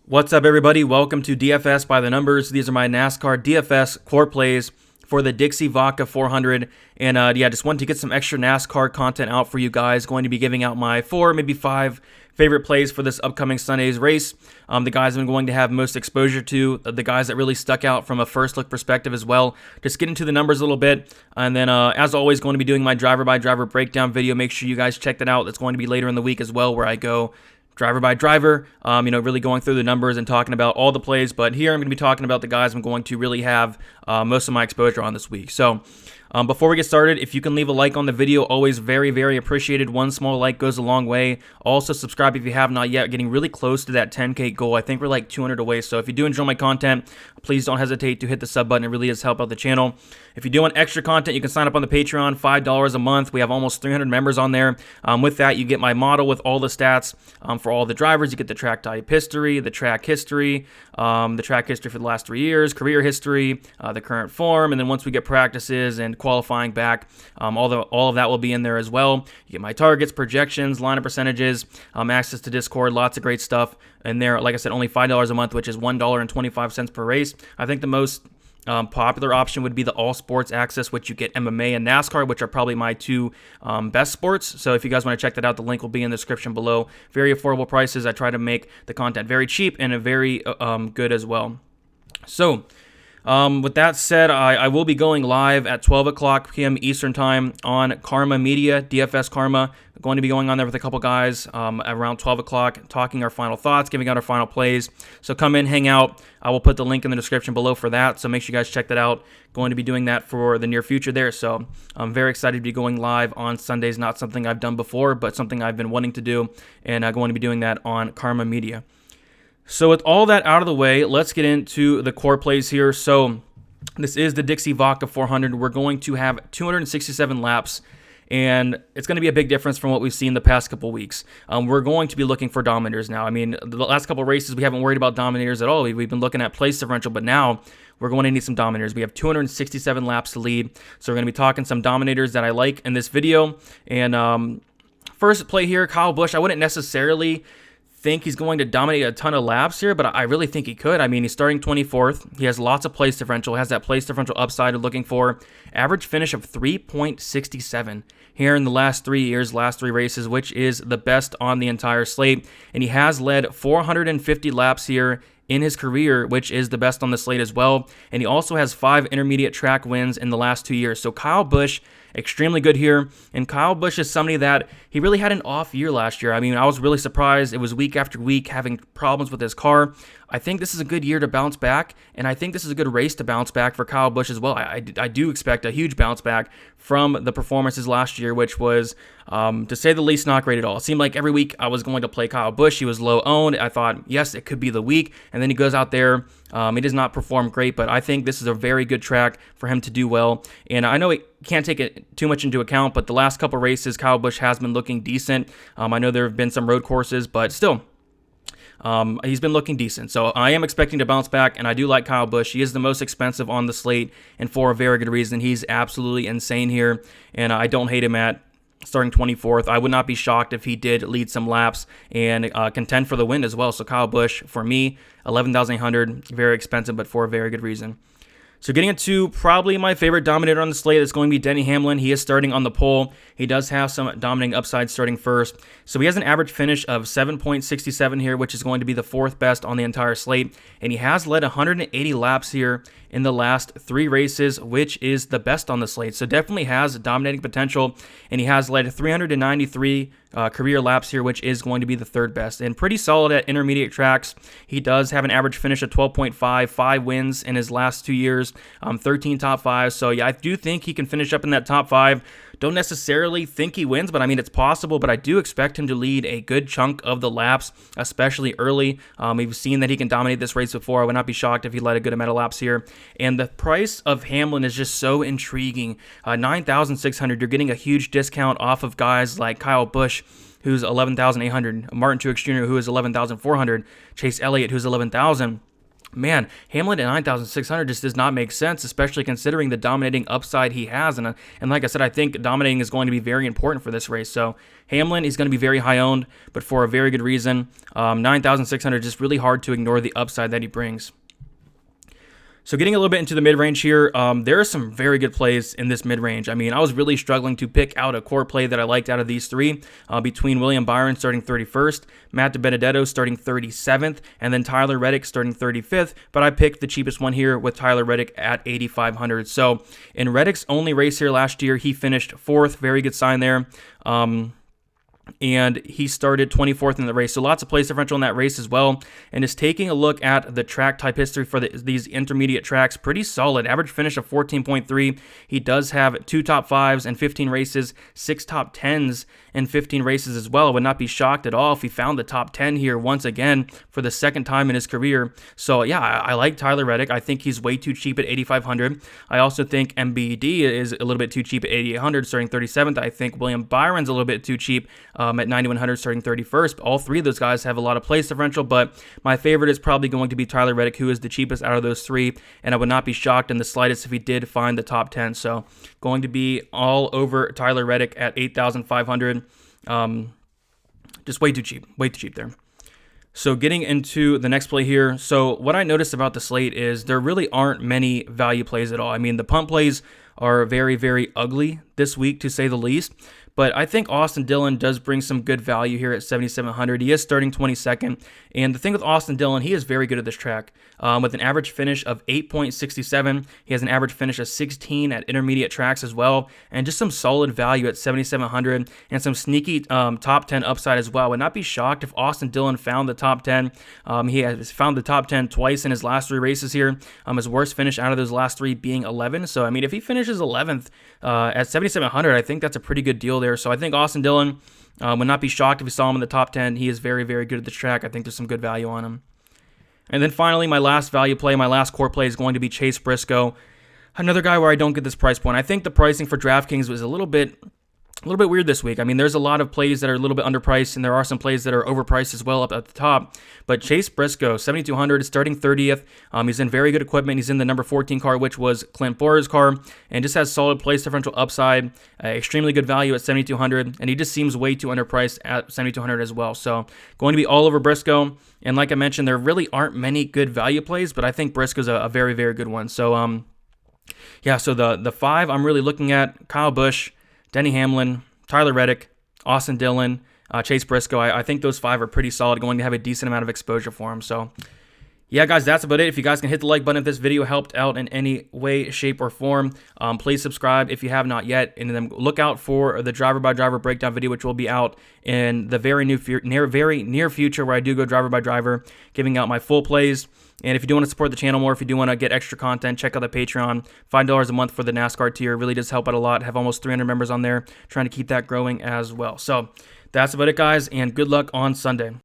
What's up, everybody? Welcome to DFS by the Numbers. These are my NASCAR DFS core plays for the Dixie Vodka 400. And just wanted to get some extra NASCAR content out for you guys. Going to be giving out my 4, maybe 5 favorite plays for this upcoming Sunday's race. The guys I'm going to have most exposure to, the guys that really stuck out from a first look perspective as well. Just get into the numbers a little bit. And then, as always, going to be doing my driver by driver breakdown video. Make sure you guys check that out. That's going to be later in the week as well, where I go driver by driver, really going through the numbers and talking about all the plays. But here I'm going to be talking about the guys I'm going to really have most of my exposure on this week. So before we get started, if you can leave a like on the video, always very, very appreciated. One small like goes a long way. Also, subscribe if you have not yet. Getting really close to that 10K goal. I think we're like 200 away. So if you do enjoy my content, please don't hesitate to hit the sub button. It really does help out the channel. If you do want extra content, you can sign up on the Patreon, $5 a month. We have almost 300 members on there. With that, you get my model with all the stats for all the drivers. You get the track type history, the track history for the last 3 years, career history, the current form, and then once we get practices and qualifying back, all of that will be in there as well. You get my targets, projections, lineup percentages, access to Discord, lots of great stuff in there. Like I said, only $5 a month, which is $1.25 per race. I think the most popular option would be the all sports access, which you get MMA and NASCAR, which are probably my two best sports. So if you guys want to check that out, the link will be in the description below. Very affordable prices. I try to make the content very cheap and very good as well. So with that said, I will be going live at 12 o'clock p.m. Eastern Time on Karma Media, DFS Karma. I'm going to be going on there with a couple guys around 12 o'clock, talking our final thoughts, giving out our final plays. So come in, hang out. I will put the link in the description below for that, so make sure you guys check that out. Going to be doing that for the near future there, so I'm very excited to be going live on Sundays. Not something I've done before, but something I've been wanting to do, and I'm going to be doing that on Karma Media. So with all that out of the way, let's get into the core plays here. So this is the Dixie Vodka 400. We're going to have 267 laps, and it's going to be a big difference from what we've seen the past couple weeks. We're going to be looking for dominators now. I mean, the last couple races, we haven't worried about dominators at all. We've been looking at place differential, but now we're going to need some dominators. We have 267 laps to lead, so we're going to be talking some dominators that I like in this video. And first play here, Kyle Busch. I wouldn't necessarily think he's going to dominate a ton of laps here, but I really think he could. I mean, he's starting 24th. He has lots of place differential, has that place differential upside of looking for. Average finish of 3.67 here in the last 3 years, last 3 races, which is the best on the entire slate. And he has led 450 laps here in his career, which is the best on the slate as well. And he also has 5 intermediate track wins in the last 2 years. So Kyle Busch, extremely good here. And Kyle Busch is somebody that he really had an off year last year. I mean, I was really surprised. It was week after week having problems with his car. I think this is a good year to bounce back, and I think this is a good race to bounce back for Kyle Busch as well. I do expect a huge bounce back from the performances last year, which was, to say the least, not great at all. It seemed like every week I was going to play Kyle Busch. He was low owned. I thought, yes, it could be the week, and then he goes out there. He does not perform great, but I think this is a very good track for him to do well. And I know it can't take it too much into account, but the last couple races, Kyle Busch has been looking decent. I know there have been some road courses, but still, he's been looking decent. So I am expecting to bounce back, and I do like Kyle Busch. He is the most expensive on the slate, and for a very good reason. He's absolutely insane here, and I don't hate him at starting 24th. I would not be shocked if he did lead some laps and contend for the win as well. So Kyle Busch, for me, 11,800, very expensive, but for a very good reason. So getting into probably my favorite dominator on the slate is going to be Denny Hamlin. He is starting on the pole. He does have some dominating upside starting first. So he has an average finish of 7.67 here, which is going to be the 4th best on the entire slate. And he has led 180 laps here in the last 3 races, which is the best on the slate. So definitely has dominating potential. And he has led 393 career laps here, which is going to be the 3rd best. And pretty solid at intermediate tracks. He does have an average finish of 12.5, 5 wins in his last 2 years, 13 top 5s. So yeah, I do think he can finish up in that top 5. Don't necessarily think he wins, but I mean, it's possible, but I do expect him to lead a good chunk of the laps, especially early. We've seen that he can dominate this race before. I would not be shocked if he led a good amount of laps here. And the price of Hamlin is just so intriguing. 9,600, you're getting a huge discount off of guys like Kyle Busch, who's 11,800, Martin Truex Jr., who is 11,400, Chase Elliott, who's 11,000. Man, Hamlin at 9,600 just does not make sense, especially considering the dominating upside he has. And like I said, I think dominating is going to be very important for this race. So Hamlin is going to be very high owned, but for a very good reason. 9,600 just really hard to ignore the upside that he brings. So getting a little bit into the mid-range here, there are some very good plays in this mid-range. I mean, I was really struggling to pick out a core play that I liked out of these three, between William Byron starting 31st, Matt DiBenedetto starting 37th, and then Tyler Reddick starting 35th, but I picked the cheapest one here with Tyler Reddick at 8,500. So in Reddick's only race here last year, he finished 4th, very good sign there. And he started 24th in the race. So lots of place differential in that race as well. And just taking a look at the track type history for these intermediate tracks, pretty solid. Average finish of 14.3. He does have 2 top 5s in 15 races, 6 top 10s in 15 races as well. I would not be shocked at all if he found the top 10 here once again for the second time in his career. So yeah, I like Tyler Reddick. I think he's way too cheap at 8,500. I also think MBD is a little bit too cheap at 8,800 starting 37th. I think William Byron's a little bit too cheap at 9,100 starting 31st. All three of those guys have a lot of place differential, but my favorite is probably going to be Tyler Reddick, who is the cheapest out of those three, and I would not be shocked in the slightest if he did find the top 10. So going to be all over Tyler Reddick at 8,500. Just way too cheap there. So getting into the next play here. So what I noticed about the slate is there really aren't many value plays at all. I mean, the punt plays are very, very ugly this week, to say the least. But I think Austin Dillon does bring some good value here at 7,700. He is starting 22nd. And the thing with Austin Dillon, he is very good at this track. With an average finish of 8.67. He has an average finish of 16 at intermediate tracks as well. And just some solid value at 7,700. And some sneaky top 10 upside as well. I would not be shocked if Austin Dillon found the top 10. He has found the top 10 twice in his last 3 races here. His worst finish out of those last 3 being 11. So, I mean, if he finishes 11th at 7,700, I think that's a pretty good deal there. So I think Austin Dillon would not be shocked if we saw him in the top 10. He is very, very good at this track. I think there's some good value on him. And then finally, my last value play, my last core play is going to be Chase Briscoe. Another guy where I don't get this price point. I think the pricing for Draftkings was a little bit weird this week. I mean, there's a lot of plays that are a little bit underpriced, and there are some plays that are overpriced as well up at the top. But Chase Briscoe, 7,200, starting 30th. He's in very good equipment. He's in the number 14 car, which was Clint Bowyer's car, and just has solid place differential upside, extremely good value at 7,200, and he just seems way too underpriced at 7,200 as well. So going to be all over Briscoe. And like I mentioned, there really aren't many good value plays, but I think Briscoe's a very, very good one. So yeah, so the 5 I'm really looking at: Kyle Busch, Denny Hamlin, Tyler Reddick, Austin Dillon, Chase Briscoe. I think those 5 are pretty solid, going to have a decent amount of exposure for him. So yeah, guys, that's about it. If you guys can hit the like button if this video helped out in any way, shape, or form, please subscribe if you have not yet. And then look out for the driver-by-driver breakdown video, which will be out in the very near future, where I do go driver-by-driver, giving out my full plays. And if you do want to support the channel more, if you do want to get extra content, check out the Patreon. $5 a month for the NASCAR tier really does help out a lot. I have almost 300 members on there, trying to keep that growing as well. So that's about it, guys, and good luck on Sunday.